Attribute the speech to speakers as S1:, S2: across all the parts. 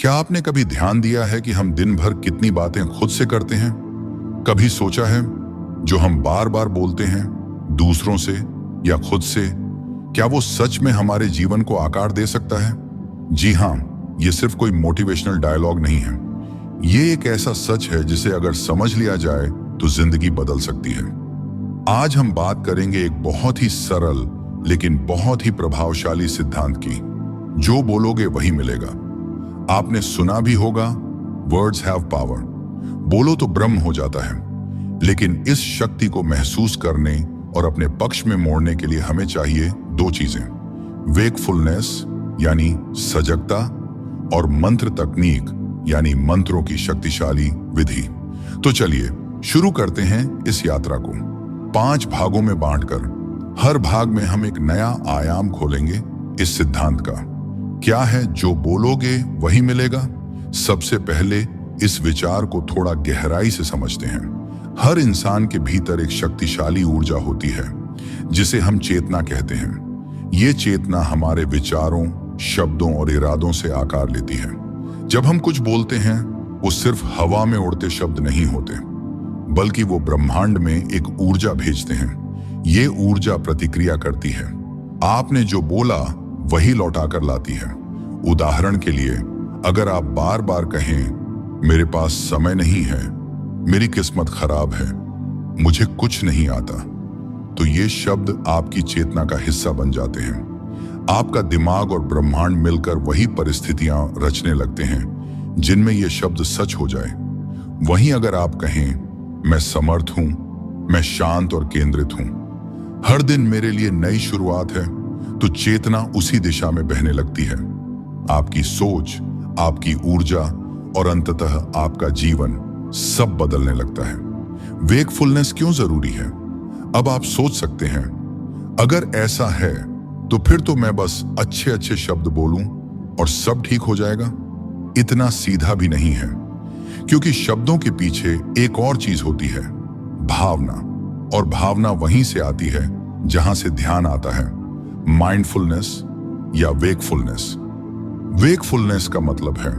S1: क्या आपने कभी ध्यान दिया है कि हम दिन भर कितनी बातें खुद से करते हैं? कभी सोचा है जो हम बार बार बोलते हैं दूसरों से या खुद से, क्या वो सच में हमारे जीवन को आकार दे सकता है? जी हाँ, ये सिर्फ कोई मोटिवेशनल डायलॉग नहीं है। ये एक ऐसा सच है जिसे अगर समझ लिया जाए तो जिंदगी बदल सकती है। आज हम बात करेंगे एक बहुत ही सरल लेकिन बहुत ही प्रभावशाली सिद्धांत की, जो बोलोगे वही मिलेगा। आपने सुना भी होगा, वर्ड्स हैव पावर। बोलो तो ब्रह्म हो जाता है, लेकिन इस शक्ति को महसूस करने और अपने पक्ष में मोड़ने के लिए हमें चाहिए दो चीजें, वेकफुलनेस यानी सजगता और मंत्र तकनीक यानी मंत्रों की शक्तिशाली विधि। तो चलिए शुरू करते हैं इस यात्रा को 5 भागों में बांटकर। हर भाग में हम एक नया आयाम खोलेंगे इस सिद्धांत का। क्या है जो बोलोगे वही मिलेगा? सबसे पहले इस विचार को थोड़ा गहराई से समझते हैं। हर इंसान के भीतर एक शक्तिशाली ऊर्जा होती है जिसे हम चेतना कहते हैं। ये चेतना हमारे विचारों, शब्दों और इरादों से आकार लेती है। जब हम कुछ बोलते हैं वो सिर्फ हवा में उड़ते शब्द नहीं होते, बल्कि वो ब्रह्मांड में एक ऊर्जा भेजते हैं। ये ऊर्जा प्रतिक्रिया करती है। आपने जो बोला वही लौटा कर लाती है। उदाहरण के लिए, अगर आप बार बार कहें मेरे पास समय नहीं है, मेरी किस्मत खराब है, मुझे कुछ नहीं आता, तो ये शब्द आपकी चेतना का हिस्सा बन जाते हैं। आपका दिमाग और ब्रह्मांड मिलकर वही परिस्थितियां रचने लगते हैं जिनमें ये शब्द सच हो जाए। वहीं अगर आप कहें मैं समर्थ हूं, मैं शांत और केंद्रित हूं, हर दिन मेरे लिए नई शुरुआत है, तो चेतना उसी दिशा में बहने लगती है। आपकी सोच, आपकी ऊर्जा और अंततः आपका जीवन सब बदलने लगता है। वेकफुलनेस क्यों जरूरी है? अब आप सोच सकते हैं, अगर ऐसा है तो फिर तो मैं बस अच्छे अच्छे शब्द बोलूं और सब ठीक हो जाएगा। इतना सीधा भी नहीं है, क्योंकि शब्दों के पीछे एक और चीज होती है, भावना। और भावना वहीं से आती है जहां से ध्यान आता है, माइंडफुलनेस या वेकफुलनेस। वेकफुलनेस का मतलब है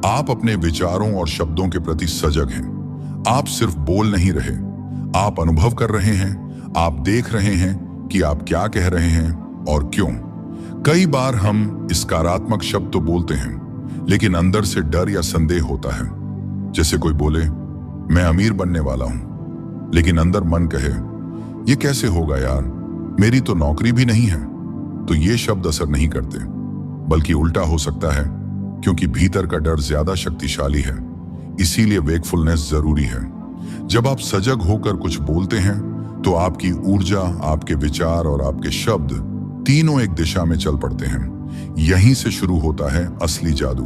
S1: आप अपने विचारों और शब्दों के प्रति सजग हैं। आप सिर्फ बोल नहीं रहे, आप अनुभव कर रहे हैं, आप देख रहे हैं कि आप क्या कह रहे हैं और क्यों। कई बार हम सकारात्मक शब्द तो बोलते हैं, लेकिन अंदर से डर या संदेह होता है। जैसे कोई बोले मैं अमीर बनने वाला हूं, लेकिन अंदर मन कहे ये कैसे होगा यार, मेरी तो नौकरी भी नहीं है। तो ये शब्द असर नहीं करते, बल्कि उल्टा हो सकता है, क्योंकि भीतर का डर ज्यादा शक्तिशाली है। इसीलिए वेकफुलनेस जरूरी है। जब आप सजग होकर कुछ बोलते हैं तो आपकी ऊर्जा, आपके विचार और आपके शब्द तीनों एक दिशा में चल पड़ते हैं। यहीं से शुरू होता है असली जादू।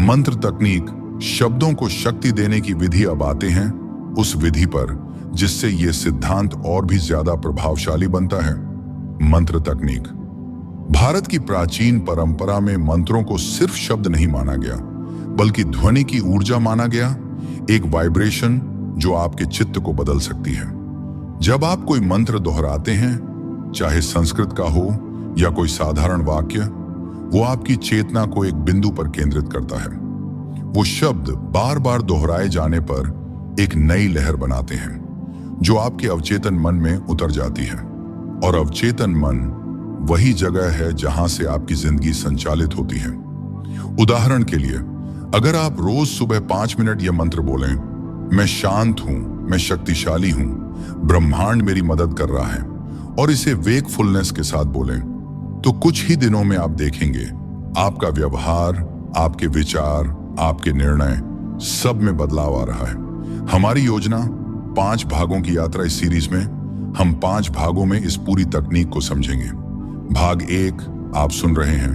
S1: मंत्र तकनीक, शब्दों को शक्ति देने की विधि। अब आते हैं उस विधि पर जिससे यह सिद्धांत और भी ज्यादा प्रभावशाली बनता है, मंत्र तकनीक। भारत की प्राचीन परंपरा में मंत्रों को सिर्फ शब्द नहीं माना गया, बल्कि ध्वनि की ऊर्जा माना गया, एक वाइब्रेशन जो आपके चित्त को बदल सकती है। जब आप कोई मंत्र दोहराते हैं, चाहे संस्कृत का हो या कोई साधारण वाक्य, वो आपकी चेतना को एक बिंदु पर केंद्रित करता है। वो शब्द बार बार दोहराए जाने पर एक नई लहर बनाते हैं जो आपके अवचेतन मन में उतर जाती है। और अवचेतन मन वही जगह है जहां से आपकी जिंदगी संचालित होती है। उदाहरण के लिए, अगर आप रोज सुबह 5 मिनट यह मंत्र बोलें, मैं शांत हूं, मैं शक्तिशाली हूं, ब्रह्मांड मेरी मदद कर रहा है, और इसे वेकफुलनेस के साथ बोलें, तो कुछ ही दिनों में आप देखेंगे आपका व्यवहार, आपके विचार, आपके निर्णय सब में बदलाव आ रहा है। हमारी योजना 5 भागों की यात्रा। इस सीरीज में हम 5 भागों में इस पूरी तकनीक को समझेंगे। भाग 1 आप सुन रहे हैं,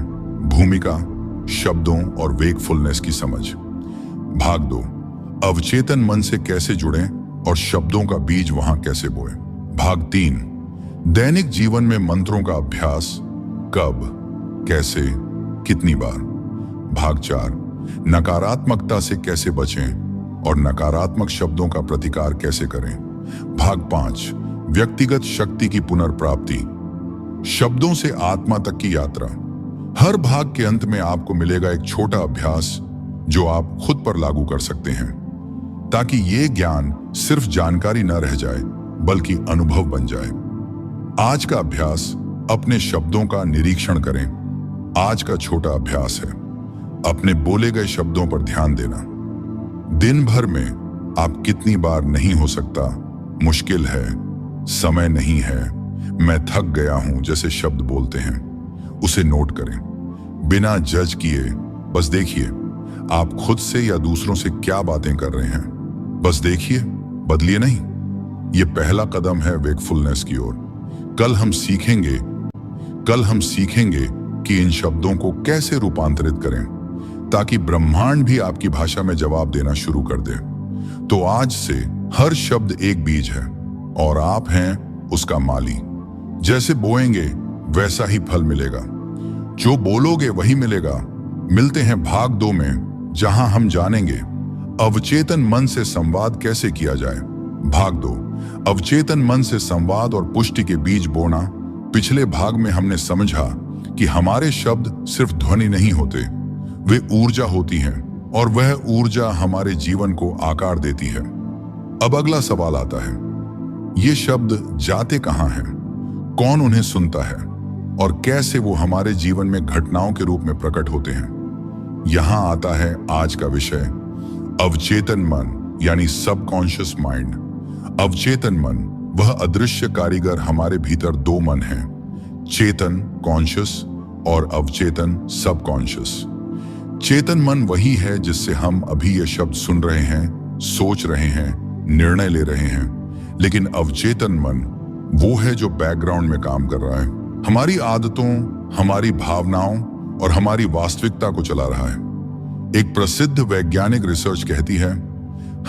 S1: भूमिका, शब्दों और वेकफुलनेस की समझ। भाग 2 अवचेतन मन से कैसे जुड़ें और शब्दों का बीज वहां कैसे बोएं। भाग 3 दैनिक जीवन में मंत्रों का अभ्यास, कब, कैसे, कितनी बार। भाग 4 नकारात्मकता से कैसे बचें और नकारात्मक शब्दों का प्रतिकार कैसे करें। भाग 5 व्यक्तिगत शक्ति की पुनर्प्राप्ति, शब्दों से आत्मा तक की यात्रा। हर भाग के अंत में आपको मिलेगा एक छोटा अभ्यास जो आप खुद पर लागू कर सकते हैं, ताकि ये ज्ञान सिर्फ जानकारी न रह जाए बल्कि अनुभव बन जाए। आज का अभ्यास, अपने शब्दों का निरीक्षण करें। आज का छोटा अभ्यास है अपने बोले गए शब्दों पर ध्यान देना। दिन भर में आप कितनी बार नहीं हो सकता, मुश्किल है, समय नहीं है, मैं थक गया हूं जैसे शब्द बोलते हैं, उसे नोट करें। बिना जज किए बस देखिए आप खुद से या दूसरों से क्या बातें कर रहे हैं। बस देखिए, बदलिए नहीं। यह पहला कदम है वेकफुलनेस की ओर। कल हम सीखेंगे कि इन शब्दों को कैसे रूपांतरित करें ताकि ब्रह्मांड भी आपकी भाषा में जवाब देना शुरू कर दे। तो आज से हर शब्द एक बीज है और आप हैं उसका माली। जैसे बोएंगे वैसा ही फल मिलेगा, जो बोलोगे वही मिलेगा। मिलते हैं भाग 2 में, जहां हम जानेंगे अवचेतन मन से संवाद कैसे किया जाए। भाग 2, अवचेतन मन से संवाद और पुष्टि के बीज बोना। पिछले भाग में हमने समझा कि हमारे शब्द सिर्फ ध्वनि नहीं होते, वे ऊर्जा होती हैं और वह ऊर्जा हमारे जीवन को आकार देती है। अब अगला सवाल आता है, ये शब्द जाते कहां हैं, कौन उन्हें सुनता है और कैसे वो हमारे जीवन में घटनाओं के रूप में प्रकट होते हैं। यहां आता है आज का विषय, अवचेतन मन यानी सबकॉन्शियस माइंड। अवचेतन मन, वह अदृश्य कारीगर। हमारे भीतर 2 मन हैं, चेतन कॉन्शियस और अवचेतन सबकॉन्शियस। चेतन मन वही है जिससे हम अभी ये शब्द सुन रहे हैं, सोच रहे हैं, निर्णय ले रहे हैं। लेकिन अवचेतन मन वो है जो बैकग्राउंड में काम कर रहा है, हमारी आदतों, हमारी भावनाओं और हमारी वास्तविकता को चला रहा है। एक प्रसिद्ध वैज्ञानिक रिसर्च कहती है,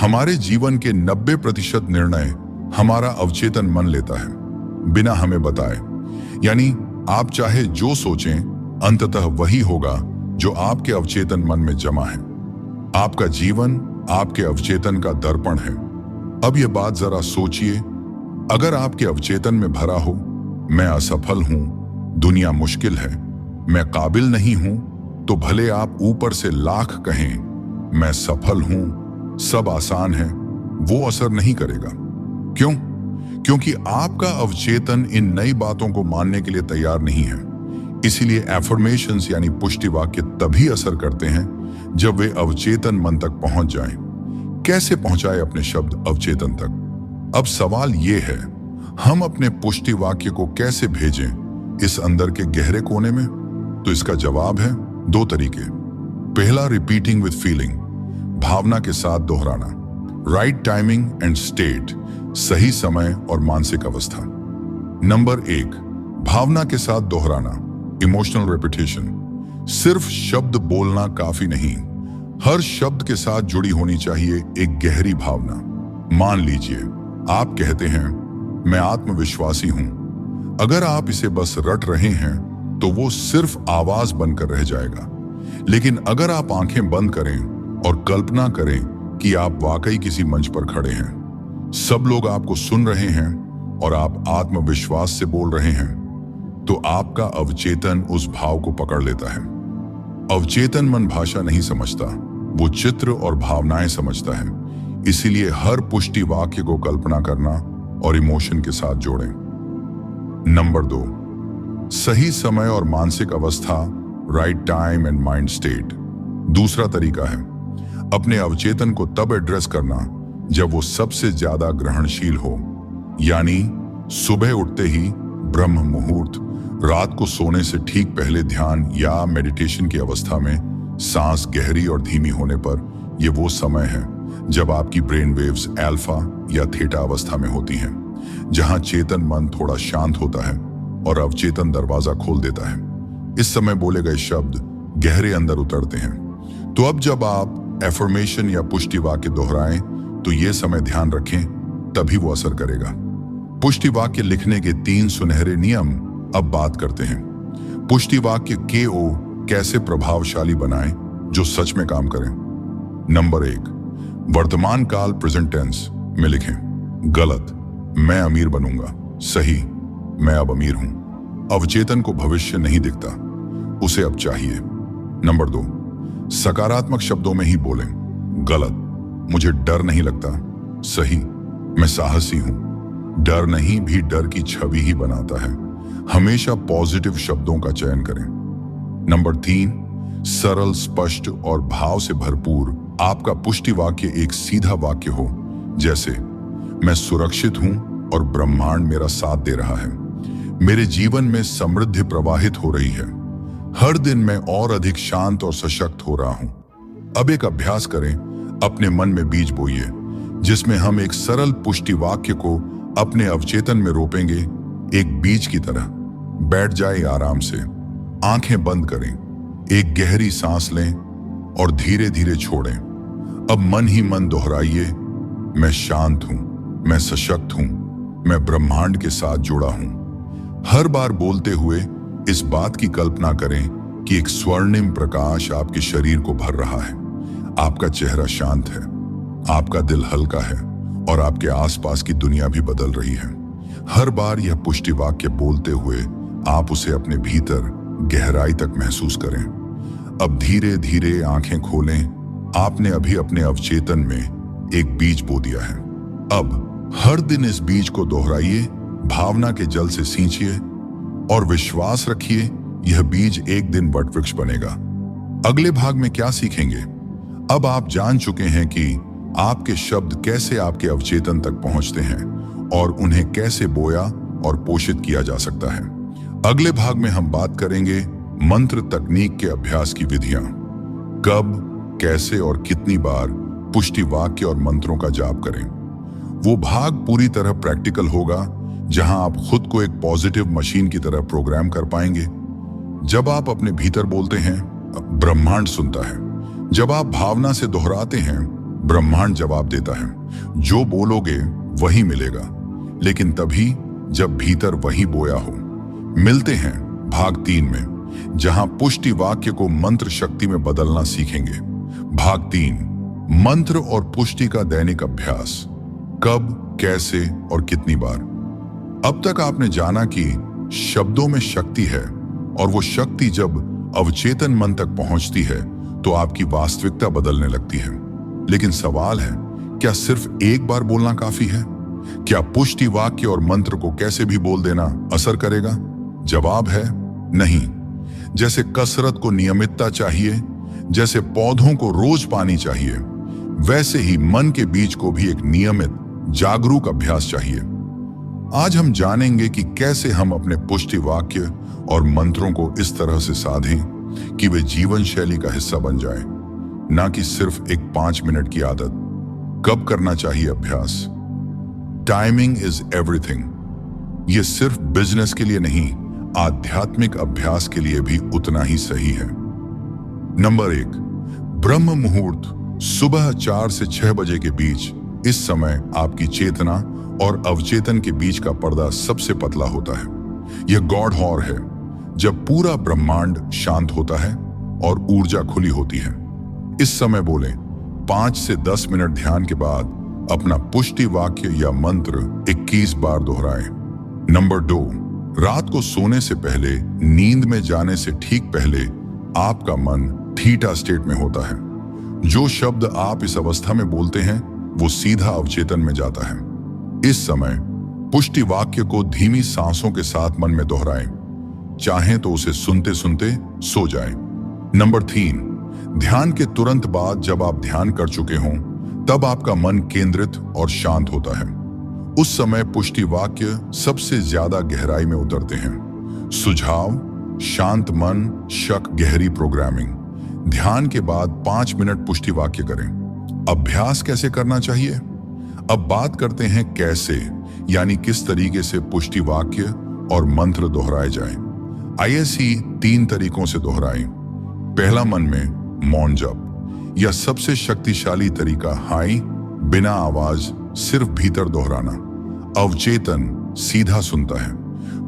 S1: हमारे जीवन के 90% निर्णय हमारा अवचेतन मन लेता है, बिना हमें बताए। यानी आप चाहे जो सोचें, अंततः वही होगा जो आपके अवचेतन मन में जमा है। आपका जीवन आपके अवचेतन का दर्पण है। अब यह बात जरा सोचिए, अगर आपके अवचेतन में भरा हो, मैं असफल हूं, दुनिया मुश्किल है, मैं काबिल नहीं हूं, तो भले आप ऊपर से लाख कहें मैं सफल हूं, सब आसान है, वो असर नहीं करेगा। क्यों? क्योंकि आपका अवचेतन इन नई बातों को मानने के लिए तैयार नहीं है। इसीलिए एफर्मेशंस यानी पुष्टि वाक्य तभी असर करते हैं जब वे अवचेतन मन तक पहुंच जाएं। कैसे पहुंचाए अपने शब्द अवचेतन तक? अब सवाल ये है, हम अपने पुष्टि वाक्य को कैसे भेजें इस अंदर के गहरे कोने में? तो इसका जवाब है 2 तरीके। पहला, रिपीटिंग विद फीलिंग, भावना के साथ दोहराना। राइट टाइमिंग एंड स्टेट, सही समय और मानसिक अवस्था। नंबर 1, भावना के साथ दोहराना, इमोशनल रेपिटेशन। सिर्फ शब्द बोलना काफी नहीं, हर शब्द के साथ जुड़ी होनी चाहिए एक गहरी भावना। मान लीजिए आप कहते हैं, मैं आत्मविश्वासी हूं। अगर आप इसे बस रट रहे हैं तो वो सिर्फ आवाज बनकर रह जाएगा। लेकिन अगर आप आंखें बंद करें और कल्पना करें कि आप वाकई किसी मंच पर खड़े हैं, सब लोग आपको सुन रहे हैं और आप आत्मविश्वास से बोल रहे हैं, तो आपका अवचेतन उस भाव को पकड़ लेता है। अवचेतन मन भाषा नहीं समझता, वो चित्र और भावनाएं समझता है। इसीलिए हर पुष्टि वाक्य को कल्पना करना और इमोशन के साथ जोड़ें। नंबर 2, सही समय और मानसिक अवस्था, right time and mind state. दूसरा तरीका है अपने अवचेतन को तब एड्रेस करना जब वो सबसे ज्यादा ग्रहणशील हो, यानी सुबह उठते ही, ब्रह्म मुहूर्त, रात को सोने से ठीक पहले ध्यान या मेडिटेशन की अवस्था में, सांस गहरी और धीमी होने पर। यह वो समय है जब आपकी ब्रेन वेव्स अल्फा या थीटा अवस्था में होती हैं, जहां चेतन मन थोड़ा शांत होता है और अवचेतन दरवाजा खोल देता है। इस समय बोले गए शब्द गहरे अंदर उतरते हैं। तो अब जब आप एफर्मेशन या पुष्टि वाक्य दोहराएं तो ये समय ध्यान रखें, तभी वो असर करेगा। पुष्टि वाक्य लिखने के 3 सुनहरे नियम अब बात करते हैं। पुष्टि वाक्य KO कैसे प्रभावशाली बनाएं जो सच में काम करें। नंबर 1, वर्तमान काल प्रेजेंट टेंस में लिखें, गलत, मैं अमीर बनूंगा। सही, मैं अब अमीर हूं। अवचेतन को भविष्य नहीं दिखता, उसे अब चाहिए। नंबर 2, सकारात्मक शब्दों में ही बोलें। गलत, मुझे डर नहीं लगता। सही, मैं साहसी हूं। डर नहीं भी डर की छवि ही बनाता है। हमेशा पॉजिटिव शब्दों का चयन करें। नंबर 3, सरल, स्पष्ट और भाव से भरपूर आपका पुष्टि वाक्य एक सीधा वाक्य हो, जैसे मैं सुरक्षित हूं और ब्रह्मांड मेरा साथ दे रहा है। मेरे जीवन में समृद्धि प्रवाहित हो रही है। हर दिन मैं और अधिक शांत और सशक्त हो रहा हूं। अब एक अभ्यास करें, अपने मन में बीज बोइए, जिसमें हम एक सरल पुष्टि वाक्य को अपने अवचेतन में रोपेंगे, एक बीज की तरह। बैठ जाए आराम से, आंखें बंद करें, एक गहरी सांस लें और धीरे धीरे छोड़ें। अब मन ही मन दोहराइए, मैं शांत हूं, मैं सशक्त हूं, मैं ब्रह्मांड के साथ जुड़ा हूं। हर बार बोलते हुए इस बात की कल्पना करें कि एक स्वर्णिम प्रकाश आपके शरीर को भर रहा है। आपका चेहरा शांत है, आपका दिल हल्का है और आपके आसपास की दुनिया भी बदल रही है। हर बार यह पुष्टि वाक्य बोलते हुए आप उसे अपने भीतर गहराई तक महसूस करें। अब धीरे धीरे आंखें खोलें। आपने अभी अपने अवचेतन में एक बीज बो दिया है। अब हर दिन इस बीज को दोहराइए, भावना के जल से सींचिए और विश्वास रखिए, यह बीज एक दिन वट वृक्ष बनेगा। अगले भाग में क्या सीखेंगे? अब आप जान चुके हैं कि आपके शब्द कैसे आपके अवचेतन तक पहुंचते हैं और उन्हें कैसे बोया और पोषित किया जा सकता है। अगले भाग में हम बात करेंगे मंत्र तकनीक के अभ्यास की विधियां। कब, कैसे और कितनी बार पुष्टि वाक्य और मंत्रों का जाप करें। वो भाग पूरी तरह प्रैक्टिकल होगा, जहां आप खुद को एक पॉजिटिव मशीन की तरह प्रोग्राम कर पाएंगे। जब आप अपने भीतर बोलते हैं, ब्रह्मांड सुनता है। जब आप भावना से दोहराते हैं, ब्रह्मांड जवाब देता है। जो बोलोगे वही मिलेगा, लेकिन तभी जब भीतर वही बोया हो। मिलते हैं भाग 3 में, जहां पुष्टि वाक्य को मंत्र शक्ति में बदलना सीखेंगे। भाग 3, मंत्र और पुष्टि का दैनिक अभ्यास। कब, कैसे और कितनी बार। अब तक आपने जाना कि शब्दों में शक्ति है और वो शक्ति जब अवचेतन मन तक पहुंचती है तो आपकी वास्तविकता बदलने लगती है। लेकिन सवाल है, क्या सिर्फ एक बार बोलना काफी है? क्या पुष्टि वाक्य और मंत्र को कैसे भी बोल देना असर करेगा? जवाब है नहीं। जैसे कसरत को नियमितता चाहिए, जैसे पौधों को रोज पानी चाहिए, वैसे ही मन के बीज को भी एक नियमित जागरूक अभ्यास चाहिए। आज हम जानेंगे कि कैसे हम अपने पुष्टि वाक्य और मंत्रों को इस तरह से साधें कि वे जीवन शैली का हिस्सा बन जाएं, ना कि सिर्फ एक 5 मिनट की आदत। कब करना चाहिए अभ्यास? Timing is everything. यह सिर्फ बिजनेस के लिए नहीं, आध्यात्मिक अभ्यास के लिए भी उतना ही सही है। नंबर 1, ब्रह्म मुहूर्त, सुबह 4 से 6 बजे के बीच। इस समय आपकी चेतना और अवचेतन के बीच का पर्दा सबसे पतला होता है। यह गॉड हॉर है, जब पूरा ब्रह्मांड शांत होता है और ऊर्जा खुली होती है। इस समय बोलें। 5 से 10 मिनट ध्यान के बाद अपना पुष्टि वाक्य या मंत्र 21 बार दोहराएं। नंबर 2, रात को सोने से पहले, नींद में जाने से ठीक पहले आपका मन थीटा स्टेट में होता है। जो शब्द आप इस अवस्था में बोलते हैं वो सीधा अवचेतन में जाता है। इस समय पुष्टि वाक्य को धीमी सांसों के साथ मन में दोहराएं। चाहें तो उसे सुनते सुनते सो जाएं। नंबर 3, ध्यान के तुरंत बाद जब आप ध्यान कर चुके हों, तब आपका मन केंद्रित और शांत होता है। उस समय पुष्टि वाक्य सबसे ज्यादा गहराई में उतरते हैं। सुझाव: शांत मन, शक, गहरी प्रोग्रामिंग। ध्यान के बाद 5 मिनट पुष्टि वाक्य करें। अभ्यास कैसे करना चाहिए? अब बात करते हैं कैसे, यानी किस तरीके से पुष्टि वाक्य और मंत्र दोहराए जाएं। आईएससी 3 तरीकों से दोहराएं। पहला, मन में मौन जप। यह सबसे शक्तिशाली तरीका, हाई, बिना आवाज, सिर्फ भीतर दोहराना। अवचेतन सीधा सुनता है।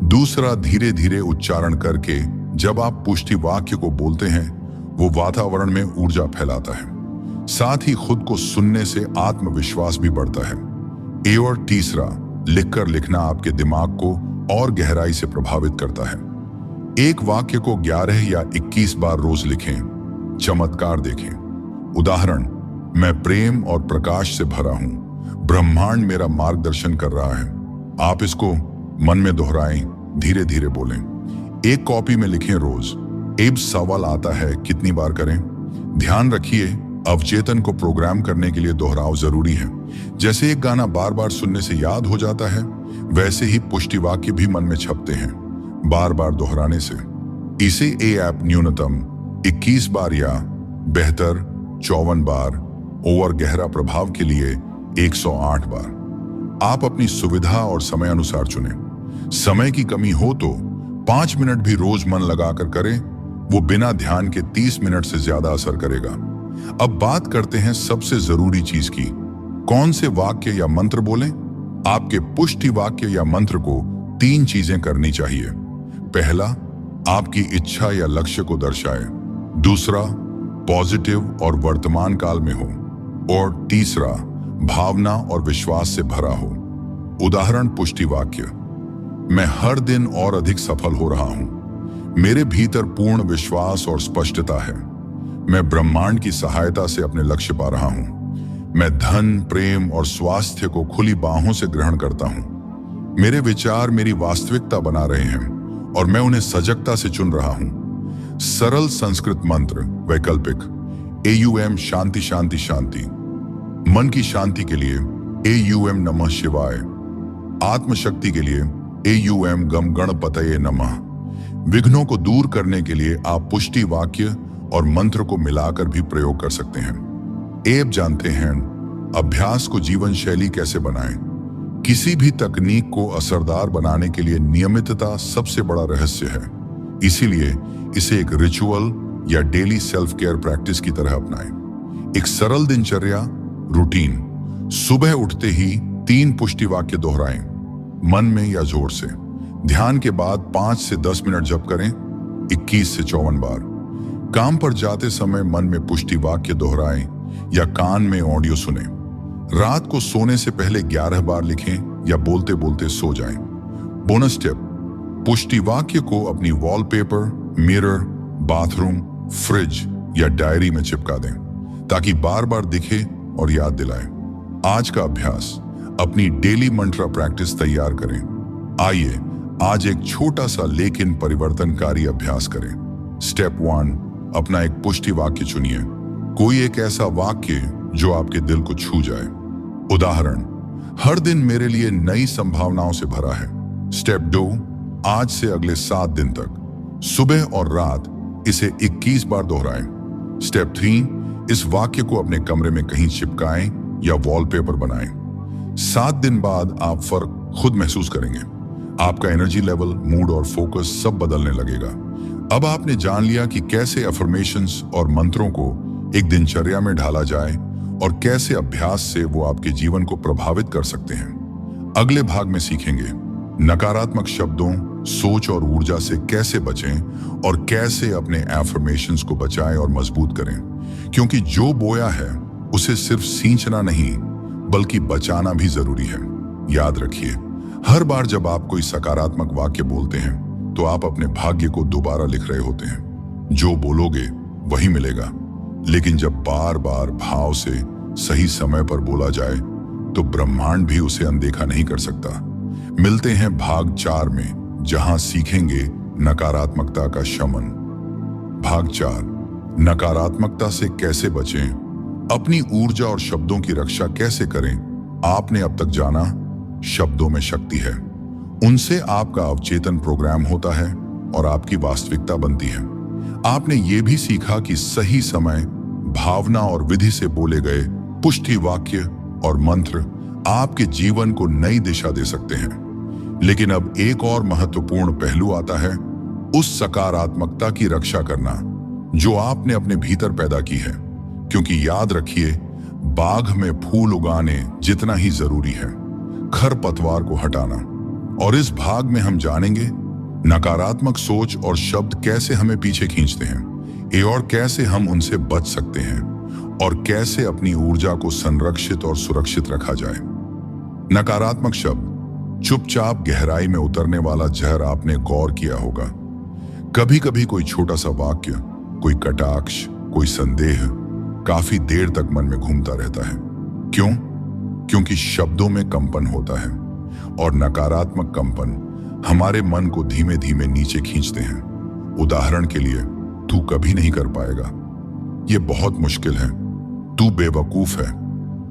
S1: दूसरा, धीरे धीरे उच्चारण करके जब आप पुष्टि वाक्य को बोलते हैं, वो वातावरण में ऊर्जा फैलाता है। साथ ही खुद को सुनने से आत्मविश्वास भी बढ़ता है। और तीसरा, लिखकर लिखना आपके दिमाग को और गहराई से प्रभावित करता है। एक वाक्य को 11 या 21 बार रोज लिखें। चमत्कार देखें। उदाहरण, मैं प्रेम और प्रकाश से भरा हूं, ब्रह्मांड मेरा मार्गदर्शन कर रहा है। आप इसको मन में दोहराएं, धीरे धीरे बोलें। एक कॉपी में लिखें रोज। एक सवाल आता है, कितनी बार करें? ध्यान रखिए, अवचेतन को प्रोग्राम करने के लिए दोहराव जरूरी है। जैसे एक गाना बार बार सुनने से याद हो जाता है, वैसे ही पुष्टि वाक्य भी मन में छपते हैं बार बार दोहराने से। इसे आप न्यूनतम 21 बार या बेहतर 54 बार, और गहरा प्रभाव के लिए 108 बार। आप अपनी सुविधा और समय अनुसार चुनें। समय की कमी हो तो 5 मिनट भी रोज मन लगाकर करें, वो बिना ध्यान के 30 मिनट से ज्यादा असर करेगा। अब बात करते हैं सबसे जरूरी चीज की, कौन से वाक्य या मंत्र बोलें। आपके पुष्टि वाक्य या मंत्र को 3 चीजें करनी चाहिए। पहला, आपकी इच्छा या लक्ष्य को दर्शाए। दूसरा, पॉजिटिव और वर्तमान काल में हो। और तीसरा, भावना और विश्वास से भरा हो। उदाहरण, पुष्टि वाक्य, मैं हर दिन और अधिक सफल हो रहा हूं। मेरे भीतर पूर्ण विश्वास और स्पष्टता है। मैं ब्रह्मांड की सहायता से अपने लक्ष्य पा रहा हूं। मैं धन, प्रेम और स्वास्थ्य को खुली बाहों से ग्रहण करता हूं। मेरे विचार मेरी वास्तविकता बना रहे हैं और मैं उन्हें सजगता से चुन रहा हूं। सरल संस्कृत मंत्र, वैकल्पिक, AUM शांति शांति शांति। मन की शांति के लिए AUM नमः शिवाय। आत्मशक्ति के लिए AUM गम गणपतये नमः। विघ्नों को दूर करने के लिए आप पुष्टि वाक्य और मंत्र को मिलाकर भी प्रयोग कर सकते हैं। आप जानते हैं, अभ्यास को जीवन शैली कैसे बनाएं। किसी भी तकनीक को असरदार बनाने के लिए नियमितता सबसे बड़ा रहस्य है। इसीलिए इसे एक रिचुअल या डेली सेल्फ केयर प्रैक्टिस की तरह अपनाएं। एक सरल दिनचर्या रूटीन, सुबह उठते ही 3 पुष्टि वाक्य दोहराएं, मन में या जोर से। ध्यान के बाद 5 से 10 मिनट जप करें, 21 से 54 बार। काम पर जाते समय मन में पुष्टि वाक्य दोहराएं या कान में ऑडियो सुने। रात को सोने से पहले 11 बार लिखें या बोलते बोलते सो जाएं। बोनस टिप, पुष्टि वाक्य को अपनी वॉलपेपर, मिरर, बाथरूम, फ्रिज या डायरी में चिपका दें ताकि बार बार दिखे और याद दिलाए। आज का अभ्यास, अपनी डेली मंत्रा प्रैक्टिस तैयार करें। आइए आज एक छोटा सा लेकिन परिवर्तनकारी अभ्यास करें। स्टेप 1, अपना एक पुष्टि वाक्य चुनिए। कोई एक ऐसा वाक्य जो आपके दिल को छू जाए। उदाहरण, हर दिन मेरे लिए नई संभावनाओं से भरा है। स्टेप 2, आज से अगले 7 दिन तक सुबह और रात इसे 21 बार दोहराएं। स्टेप 3, इस वाक्य को अपने कमरे में कहीं चिपकाएं या वॉलपेपर बनाएं। 7 दिन बाद आप फर्क खुद महसूस करेंगे। आपका एनर्जी लेवल, मूड और फोकस सब बदलने लगेगा। अब आपने जान लिया कि कैसे अफर्मेशंस और मंत्रों को एक दिनचर्या में ढाला जाए और कैसे अभ्यास से वो आपके जीवन को प्रभावित कर सकते हैं। अगले भाग में सीखेंगे नकारात्मक शब्दों, सोच और ऊर्जा से कैसे बचें और कैसे अपने अफर्मेशंस को बचाएं और मजबूत करें, क्योंकि जो बोया है उसे सिर्फ सींचना नहीं बल्कि बचाना भी जरूरी है। याद रखिए, हर बार जब आप कोई सकारात्मक वाक्य बोलते हैं तो आप अपने भाग्य को दोबारा लिख रहे होते हैं। जो बोलोगे वही मिलेगा, लेकिन जब बार बार भाव से सही समय पर बोला जाए तो ब्रह्मांड भी उसे अनदेखा नहीं कर सकता। मिलते हैं भाग 4 में, जहां सीखेंगे नकारात्मकता का शमन। भाग 4, नकारात्मकता से कैसे बचें, अपनी ऊर्जा और शब्दों की रक्षा कैसे करें। आपने अब तक जाना, शब्दों में शक्ति है। उनसे आपका अवचेतन प्रोग्राम होता है और आपकी वास्तविकता बनती है। आपने ये भी सीखा कि सही समय, भावना और विधि से बोले गए पुष्टि वाक्य और मंत्र आपके जीवन को नई दिशा दे सकते हैं। लेकिन अब एक और महत्वपूर्ण पहलू आता है, उस सकारात्मकता की रक्षा करना जो आपने अपने भीतर पैदा की है। क्योंकि याद रखिए, बाग में फूल उगाने जितना ही जरूरी है खरपतवार को हटाना। और इस भाग में हम जानेंगे नकारात्मक सोच और शब्द कैसे हमें पीछे खींचते हैं और कैसे हम उनसे बच सकते हैं और कैसे अपनी ऊर्जा को संरक्षित और सुरक्षित रखा जाए। नकारात्मक शब्द चुपचाप गहराई में उतरने वाला जहर आपने गौर किया होगा। कभी कभी कोई छोटा सा वाक्य, कोई कटाक्ष कोई संदेह काफी देर तक मन में घूमता रहता है। क्यों? क्योंकि शब्दों में कंपन होता है और नकारात्मक कंपन हमारे मन को धीमे धीमे नीचे खींचते हैं। उदाहरण के लिए, तू कभी नहीं कर पाएगा, ये बहुत मुश्किल है, तू बेवकूफ है,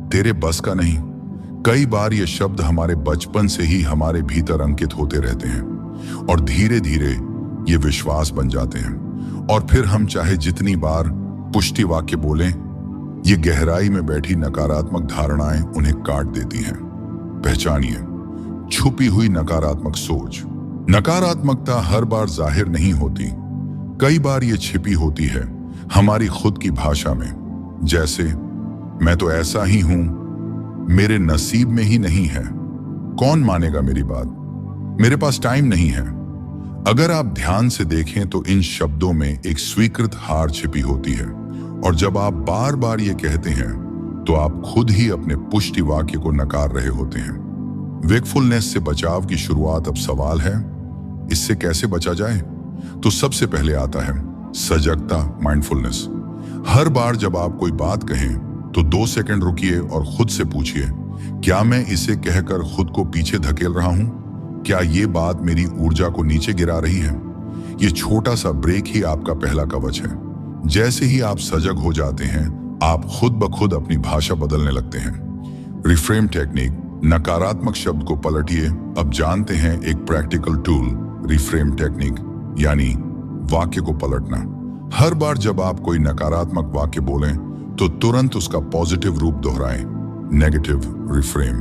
S1: तेरे बस का नहीं। कई बार ये शब्द हमारे बचपन से ही हमारे भीतर अंकित होते रहते हैं और धीरे धीरे ये विश्वास बन जाते हैं। और फिर हम चाहे जितनी बार पुष्टि वाक्य बोलें, ये गहराई में बैठी नकारात्मक धारणाएं उन्हें काट देती हैं। पहचानिए छुपी हुई नकारात्मक सोच। नकारात्मकता हर बार जाहिर नहीं होती, कई बार ये छिपी होती है हमारी खुद की भाषा में। जैसे, मैं तो ऐसा ही हूं, मेरे नसीब में ही नहीं है, कौन मानेगा मेरी बात, मेरे पास टाइम नहीं है। अगर आप ध्यान से देखें तो इन शब्दों में एक स्वीकृत हार छिपी होती है और जब आप बार बार ये कहते हैं तो आप खुद ही अपने पुष्टि वाक्य को नकार रहे होते हैं। वेकफुलनेस से बचाव की शुरुआत। अब सवाल है, इससे कैसे बचा जाए? तो सबसे पहले आता है सजगता, माइंडफुलनेस। हर बार जब आप कोई बात कहें तो 2 सेकंड रुकिए और खुद से पूछिए, क्या मैं इसे कहकर खुद को पीछे धकेल रहा हूं? क्या ये बात मेरी ऊर्जा को नीचे गिरा रही है? ये छोटा सा ब्रेक ही आपका पहला कवच है। जैसे ही आप सजग हो जाते हैं, आप खुद ब खुद अपनी भाषा बदलने लगते हैं। रिफ्रेम टेक्निक, नकारात्मक शब्द को पलटिए। अब जानते हैं एक प्रैक्टिकल टूल, रिफ्रेम टेक्निक, यानी वाक्य को पलटना। हर बार जब आप कोई नकारात्मक वाक्य बोलें तो तुरंत उसका पॉजिटिव रूप दोहराएं। नेगेटिव रिफ्रेम,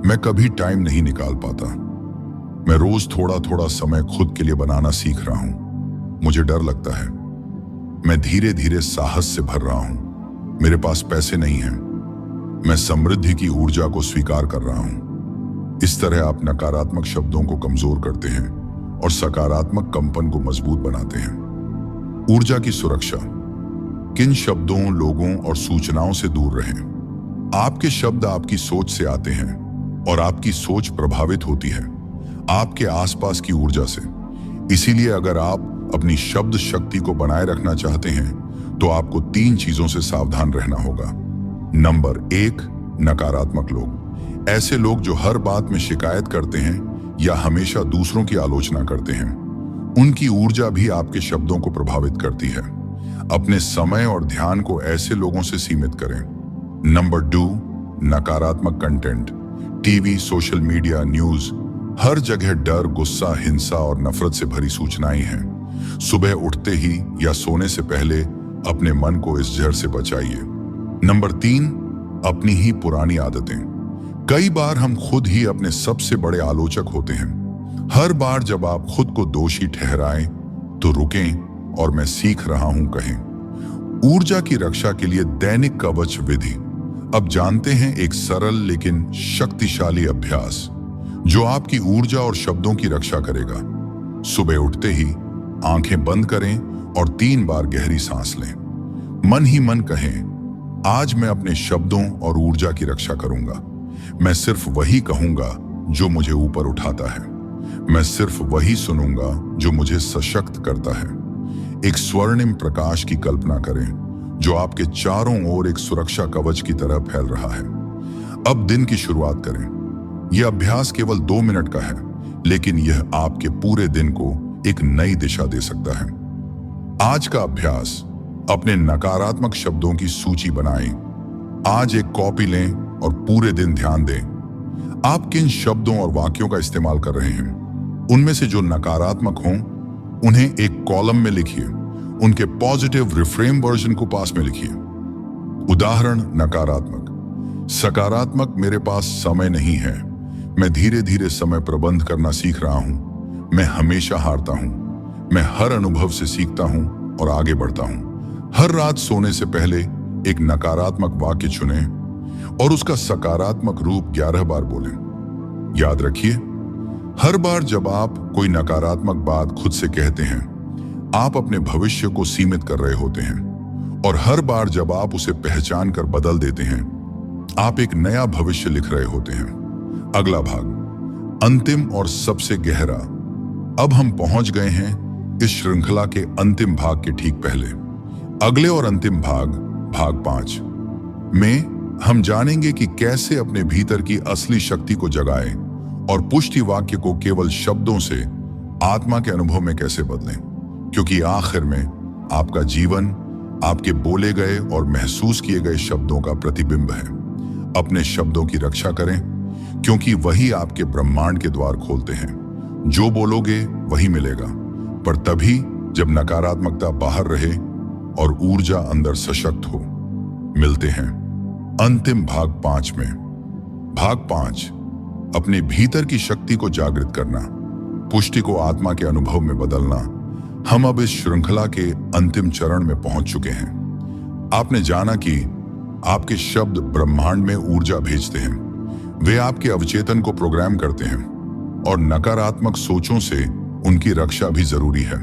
S1: मैं कभी टाइम नहीं निकाल पाता, मैं रोज थोड़ा थोड़ा समय खुद के लिए बनाना सीख रहा हूं, मुझे डर लगता है, मैं धीरे धीरे साहस से भर रहा हूं, मेरे पास पैसे नहीं हैं, मैं समृद्धि की ऊर्जा को स्वीकार कर रहा हूं। इस तरह आप नकारात्मक शब्दों को कमजोर करते हैं और सकारात्मक कंपन को मजबूत बनाते हैं। ऊर्जा की सुरक्षा। किन शब्दों, लोगों और सूचनाओं से दूर रहें? आपके शब्द आपकी सोच से आते हैं और आपकी सोच प्रभावित होती है आपके आसपास की ऊर्जा से। इसीलिए अगर आप अपनी शब्द शक्ति को बनाए रखना चाहते हैं तो आपको 3 चीजों से सावधान रहना होगा। नंबर 1, नकारात्मक लोग। ऐसे लोग जो हर बात में शिकायत करते हैं या हमेशा दूसरों की आलोचना करते हैं, उनकी ऊर्जा भी आपके शब्दों को प्रभावित करती है। अपने समय और ध्यान को ऐसे लोगों से सीमित करें। नंबर 2, नकारात्मक content. TV, social media, news, हर जगह डर, गुस्सा, हिंसा और नफरत से भरी सूचनाएं हैं। सुबह उठते ही या सोने से पहले अपने मन को इस जहर से बचाइए। नंबर 3, अपनी ही पुरानी आदतें। कई बार हम खुद ही अपने सबसे बड़े आलोचक होते हैं। हर बार जब आप खुद को दोषी ठहराएं तो रुकें और मैं सीख रहा हूं कहें। ऊर्जा की रक्षा के लिए दैनिक कवच विधि। अब जानते हैं एक सरल लेकिन शक्तिशाली अभ्यास जो आपकी ऊर्जा और शब्दों की रक्षा करेगा। सुबह उठते ही आंखें बंद करें और 3 बार गहरी सांस लें। मन ही मन कहें, आज मैं अपने शब्दों और ऊर्जा की रक्षा करूंगा। मैं सिर्फ वही कहूंगा जो मुझे ऊपर उठाता है। मैं सिर्फ वही सुनूंगा जो मुझे सशक्त करता है। एक स्वर्णिम प्रकाश की कल्पना करें जो आपके चारों ओर एक सुरक्षा कवच की तरह फैल रहा है। अब दिन की शुरुआत करें। यह अभ्यास केवल 2 मिनट का है, लेकिन यह आपके पूरे दिन को एक नई दिशा दे सकता है। आज का अभ्यास, अपने नकारात्मक शब्दों की सूची बनाएं। आज एक कॉपी लें और पूरे दिन ध्यान दें आप किन शब्दों और वाक्यों का इस्तेमाल कर रहे हैं। उनमें से जो नकारात्मक हों उन्हें एक कॉलम में लिखिए, उनके पॉजिटिव रिफ्रेम वर्जन को पास में लिखिए। उदाहरण, नकारात्मक। सकारात्मक, मेरे पास समय नहीं है, मैं धीरे धीरे समय प्रबंध करना सीख रहा हूं, मैं हमेशा हारता हूं, मैं हर अनुभव से सीखता हूं और आगे बढ़ता हूं। हर रात सोने से पहले एक नकारात्मक वाक्य चुनें और उसका सकारात्मक रूप 11 बार बोलें। याद रखिए, हर बार जब आप कोई नकारात्मक बात खुद से कहते हैं, आप अपने भविष्य को सीमित कर रहे होते हैं और हर बार जब आप उसे पहचान कर बदल देते हैं, आप एक नया भविष्य लिख रहे होते हैं। अगला भाग, अंतिम और सबसे गहरा। अब हम पहुंच गए हैं इस श्रृंखला के अंतिम भाग के ठीक पहले। अगले और अंतिम भाग, भाग 5 में हम जानेंगे कि कैसे अपने भीतर की असली शक्ति को जगाएं और पुष्टि वाक्य को केवल शब्दों से आत्मा के अनुभव में कैसे बदलें, क्योंकि आखिर में आपका जीवन आपके बोले गए और महसूस किए गए शब्दों का प्रतिबिंब है। अपने शब्दों की रक्षा करें, क्योंकि वही आपके ब्रह्मांड के द्वार खोलते हैं। जो बोलोगे वही मिलेगा, पर तभी जब नकारात्मकता बाहर रहे और ऊर्जा अंदर सशक्त हो। मिलते हैं अंतिम भाग 5 में। भाग 5, अपने भीतर की शक्ति को जागृत करना, पुष्टि को आत्मा के अनुभव में बदलना। हम अब इस श्रृंखला के अंतिम चरण में पहुंच चुके हैं। आपने जाना कि आपके शब्द ब्रह्मांड में ऊर्जा भेजते हैं, वे आपके अवचेतन को प्रोग्राम करते हैं, और नकारात्मक सोचों से उनकी रक्षा भी जरूरी है।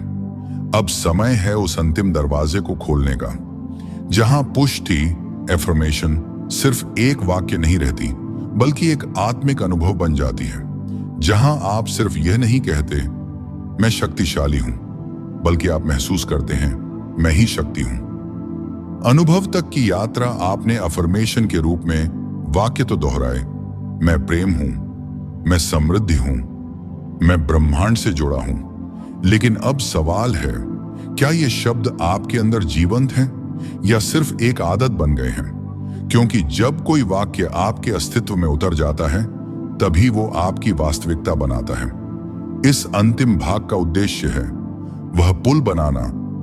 S1: अब समय है उस अंतिम दरवाजे को खोलने का, जहां पुष्टि, एफर्मेशन सिर्फ एक वाक्य नहीं रहती, बल्कि एक आत्मिक अनुभव बन जाती है। जहां आप सिर्फ यह नहीं कहते मैं शक्तिशाली हूं, बल्कि आप महसूस करते हैं मैं ही शक्ति हूं। अनुभव तक की यात्रा आपने अफर्मेशन के रूप में वाक्य तो दोहराए, मैं प्रेम हूं, मैं समृद्धि हूं, मैं ब्रह्मांड से जुड़ा हूं। लेकिन अब सवाल है, क्या ये शब्द आपके अंदर जीवंत हैं या सिर्फ एक आदत बन गए हैं? क्योंकि जब कोई वाक्य आपके अस्तित्व में उतर जाता है, तभी वो आपकी वास्तविकता बनाता है। इस अंतिम भाग का उद्देश्य है वह पुल बनाना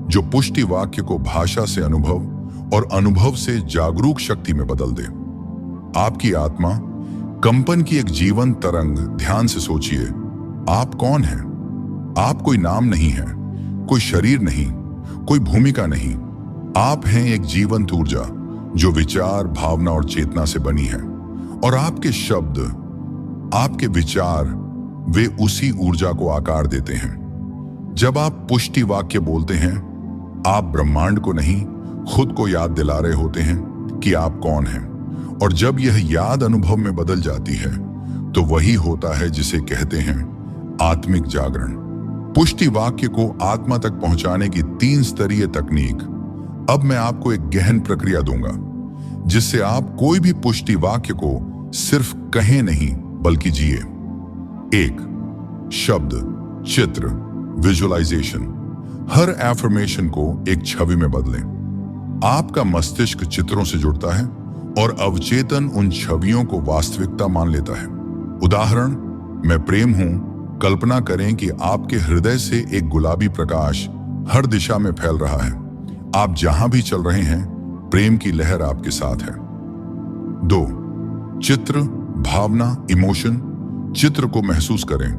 S1: जो पुष्टि वाक्य को भाषा से अनुभव और अनुभव से जागरूक शक्ति में बदल दे। आपकी आत्मा कंपन की एक जीवंत तरंग। ध्यान से सोचिए, आप कौन हैं? आप कोई नाम नहीं है, कोई शरीर नहीं, कोई भूमिका नहीं। आप हैं एक जीवंत ऊर्जा जो विचार, भावना और चेतना से बनी है। और आपके शब्द, आपके विचार, वे उसी ऊर्जा को आकार देते हैं। जब आप पुष्टि वाक्य बोलते हैं, आप ब्रह्मांड को नहीं, खुद को याद दिला रहे होते हैं कि आप कौन हैं। और जब यह याद अनुभव में बदल जाती है, तो वही होता है जिसे कहते हैं आत्मिक जागरण। पुष्टि वाक्य को आत्मा तक पहुंचाने की 3 स्तरीय तकनीक। अब मैं आपको एक गहन प्रक्रिया दूंगा, जिससे आप कोई भी पुष्टि वाक्य को सिर्फ कहें नहीं, बल्कि जिए। 1, शब्द, चित्र, विजुअलाइजेशन। हर एफर्मेशन को एक छवि में बदलें। आपका मस्तिष्क चित्रों से जुड़ता है और अवचेतन उन छवियों को वास्तविकता मान लेता है। उदाहरण, मैं प्रेम हूं। कल्पना करें कि आपके हृदय से एक गुलाबी प्रकाश हर दिशा में फैल रहा है। आप जहां भी चल रहे हैं, प्रेम की लहर आपके साथ है। 2, चित्र, भावना, इमोशन। चित्र को महसूस करें।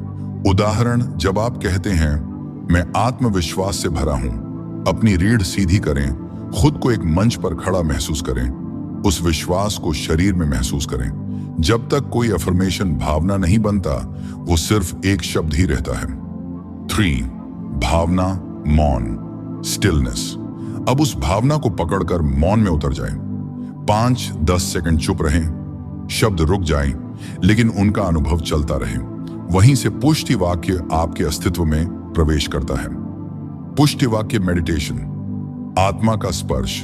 S1: उदाहरण, जब आप कहते हैं मैं आत्मविश्वास से भरा हूं, अपनी रीढ़ सीधी करें, खुद को एक मंच पर खड़ा महसूस करें, उस विश्वास को शरीर में महसूस करें। जब तक कोई अफर्मेशन भावना नहीं बनता, वो सिर्फ एक शब्द ही रहता है। 3, भावना, मौन, स्टिलनेस। अब उस भावना को पकड़कर मौन में उतर जाएं। 5-10 सेकंड चुप रहें, शब्द रुक जाएं, लेकिन उनका अनुभव चलता रहे। वहीं से पुष्टि वाक्य आपके अस्तित्व में प्रवेश करता है। पुष्टि वाक्य मेडिटेशन, आत्मा का स्पर्श।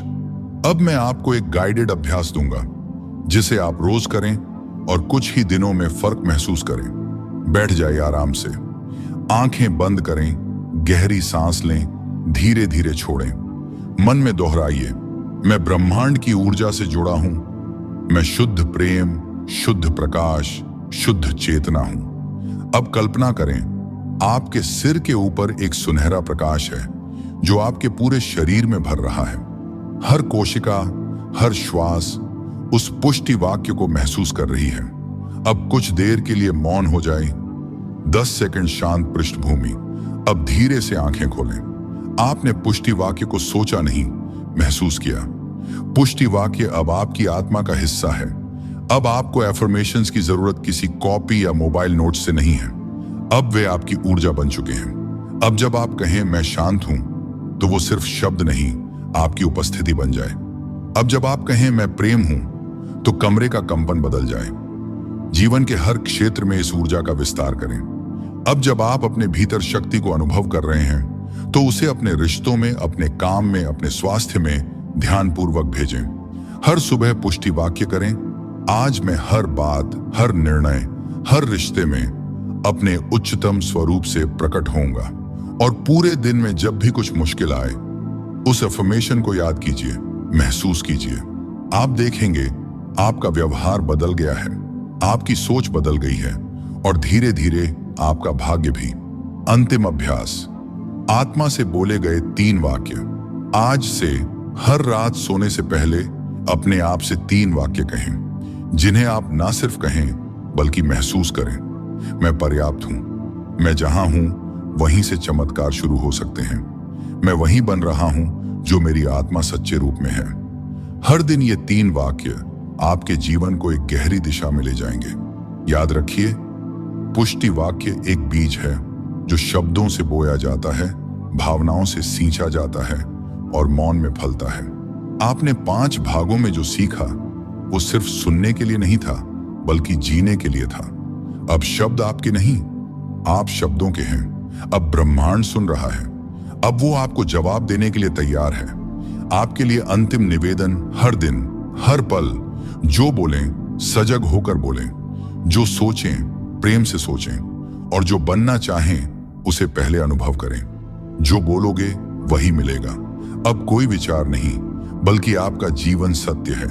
S1: अब मैं आपको एक गाइडेड अभ्यास दूंगा, जिसे आप रोज करें और कुछ ही दिनों में फर्क महसूस करें। बैठ जाइए आराम से, आंखें बंद करें, गहरी सांस लें, धीरे धीरे छोड़ें। मन में दोहराइए, मैं ब्रह्मांड की ऊर्जा से जुड़ा हूं, मैं शुद्ध प्रेम, शुद्ध प्रकाश, शुद्ध चेतना हूं। अब कल्पना करें, आपके सिर के ऊपर एक सुनहरा प्रकाश है जो आपके पूरे शरीर में भर रहा है। हर कोशिका, हर श्वास उस पुष्टि वाक्य को महसूस कर रही है। अब कुछ देर के लिए मौन हो जाए, 10 सेकंड शांत पृष्ठभूमि। अब धीरे से आंखें खोलें। आपने पुष्टि वाक्य को सोचा नहीं, महसूस किया। पुष्टि वाक्य अब आपकी आत्मा का हिस्सा है। अब आपको एफर्मेशंस की जरूरत किसी कॉपी या मोबाइल नोट से नहीं है। अब वे आपकी ऊर्जा बन चुके हैं। अब जब आप कहें मैं शांत हूं, तो वो सिर्फ शब्द नहीं, आपकी उपस्थिति बन जाए। अब जब आप कहें मैं प्रेम हूं, तो कमरे का कंपन बदल जाए। जीवन के हर क्षेत्र में इस ऊर्जा का विस्तार करें। अब जब आप अपने भीतर शक्ति को अनुभव कर रहे हैं, तो उसे अपने रिश्तों में, अपने काम में, अपने स्वास्थ्य में ध्यानपूर्वक भेजें। हर सुबह पुष्टि वाक्य करें, आज मैं हर बात, हर निर्णय, हर रिश्ते में अपने उच्चतम स्वरूप से प्रकट होऊंगा। और पूरे दिन में जब भी कुछ मुश्किल आए, उस अफर्मेशन को याद कीजिए, महसूस कीजिए। आप देखेंगे आपका व्यवहार बदल गया है, आपकी सोच बदल गई है और धीरे धीरे आपका भाग्य भी। अंतिम अभ्यास, आत्मा से बोले गए 3 वाक्य। आज से हर रात सोने से पहले अपने आप से 3 वाक्य कहें, जिन्हें आप ना सिर्फ कहें बल्कि महसूस करें। मैं पर्याप्त हूं, मैं जहां हूं वहीं से चमत्कार शुरू हो सकते हैं, मैं वहीं बन रहा हूं जो मेरी आत्मा सच्चे रूप में है। हर दिन ये 3 वाक्य आपके जीवन को एक गहरी दिशा में ले जाएंगे। याद रखिए, पुष्टि वाक्य एक बीज है जो शब्दों से बोया जाता है, भावनाओं से सींचा जाता है और मौन में फलता है। आपने 5 भागों में जो सीखा वो सिर्फ सुनने के लिए नहीं था बल्कि जीने के लिए था। अब शब्द आपके नहीं, आप शब्दों के हैं। अब ब्रह्मांड सुन रहा है, अब वो आपको जवाब देने के लिए तैयार है। आपके लिए अंतिम निवेदन, हर दिन, हर पल जो बोलें सजग होकर बोलें, जो सोचें प्रेम से सोचें और जो बनना चाहें उसे पहले अनुभव करें। जो बोलोगे वही मिलेगा। अब कोई विचार नहीं बल्कि आपका जीवन सत्य है।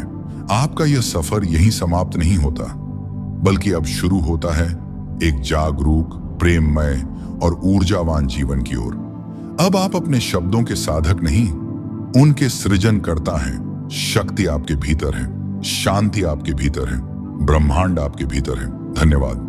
S1: आपका यह सफर यहीं समाप्त नहीं होता बल्कि अब शुरू होता है एक जागरूक, प्रेममय और ऊर्जावान जीवन की ओर। अब आप अपने शब्दों के साधक नहीं, उनके सृजन करता हैं। शक्ति आपके भीतर है, शांति आपके भीतर है, ब्रह्मांड आपके भीतर है। धन्यवाद।